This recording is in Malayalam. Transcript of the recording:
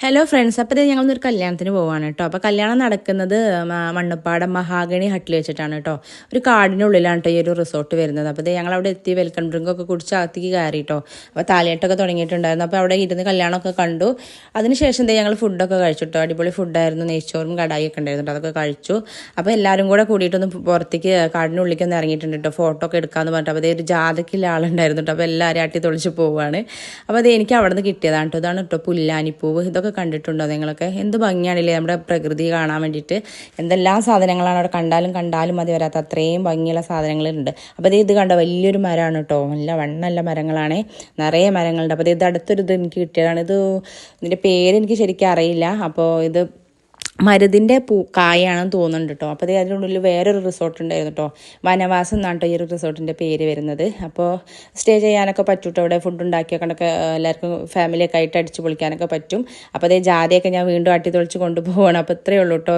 ഹലോ ഫ്രണ്ട്സ്, അപ്പോൾ ഇത് ഞങ്ങളൊരു കല്യാണത്തിന് പോവാണ് കേട്ടോ. അപ്പോൾ കല്യാണം നടക്കുന്നത് മണ്ണപ്പാടം മഹാഗണി ഹട്ടിൽ വെച്ചിട്ടാണ് കേട്ടോ. ഒരു കാടിനുള്ളിലാണ് കേട്ടോ ഈ ഒരു റിസോർട്ട് വരുന്നത്. അപ്പോൾ ഇത് ഞങ്ങളവിടെ എത്തി വെൽക്കം ഡ്രിങ്കൊക്കെ കുടിച്ച് അകത്തേക്ക് കയറി കേട്ടോ. അപ്പോൾ താലിയാട്ടൊക്കെ തുടങ്ങിയിട്ടുണ്ടായിരുന്നു. അപ്പോൾ അവിടെ ഇരുന്ന് കല്യാണമൊക്കെ കണ്ടു. അതിനുശേഷം ഞങ്ങൾ ഫുഡൊക്കെ കഴിച്ചു കേട്ടോ. അടിപൊളി ഫുഡായിരുന്നു. നെയ്ച്ചോറും കടായിയൊക്കെ ഉണ്ടായിരുന്നു. അതൊക്കെ കഴിച്ചു. അപ്പോൾ എല്ലാവരും കൂടെ കൂടിയിട്ടൊന്ന് പുറത്തേക്ക് കാടിനുള്ളിലേക്ക് ഒന്ന് ഇറങ്ങിയിട്ടുണ്ട് കേട്ടോ. ഫോട്ടോ ഒക്കെ എടുക്കാമെന്ന് പറഞ്ഞിട്ട്. അപ്പോൾ ഒരു ജാതക്കില്ല ആളുണ്ടായിരുന്നു കേട്ടോ. അപ്പോൾ എല്ലാവരും അട്ടി തൊളിച്ച് പോവുകയാണ്. അപ്പോൾ അത് എനിക്ക് അവിടെ നിന്ന് കിട്ടിയതാണ് കേട്ടോ. ഇതാണ് കേട്ടോ പുല്ലാനിപ്പൂവ്. ഇതൊക്കെ കണ്ടിട്ടുണ്ടോ നിങ്ങളൊക്കെ? എന്ത് ഭംഗിയാണില്ലേ നമ്മുടെ പ്രകൃതി കാണാൻ വേണ്ടിയിട്ട്. എന്തെല്ലാം സാധനങ്ങളാണ് അവിടെ കണ്ടാലും മതി വരാത്ത അത്രയും ഭംഗിയുള്ള സാധനങ്ങളുണ്ട്. അപ്പോൾ ഇത് കണ്ടോ, വലിയൊരു മരമാണ് കേട്ടോ. നല്ല മരങ്ങളാണ്, നിറയെ മരങ്ങളുണ്ട്. അപ്പോൾ ഇത് അടുത്തൊരു ഇത് എനിക്ക് കിട്ടിയതാണ്. ഇതിൻ്റെ പേര് എനിക്ക് ശരിക്കും അറിയില്ല. അപ്പോൾ ഇത് മരുതിൻ്റെ കായാണെന്ന് തോന്നുന്നുണ്ട് കേട്ടോ. അപ്പോൾ അതിനുള്ളിൽ വേറൊരു റിസോർട്ട് ഉണ്ടായിരുന്നു കേട്ടോ. വനവാസം എന്നാണ് കേട്ടോ ഈ ഒരു റിസോർട്ടിൻ്റെ പേര് വരുന്നത്. അപ്പോൾ സ്റ്റേ ചെയ്യാനൊക്കെ പറ്റും കേട്ടോ. ഇവിടെ ഫുഡ് ഉണ്ടാക്കിയൊക്കെ എല്ലാവർക്കും ഫാമിലിയൊക്കെ ആയിട്ട് അടിച്ചു പൊളിക്കാനൊക്കെ പറ്റും. അപ്പോൾ ജാതിയൊക്കെ ഞാൻ വീണ്ടും അട്ടിത്തൊളിച്ച് കൊണ്ടുപോകണം. അപ്പോൾ ഇത്രയേ ഉള്ളൂ കേട്ടോ.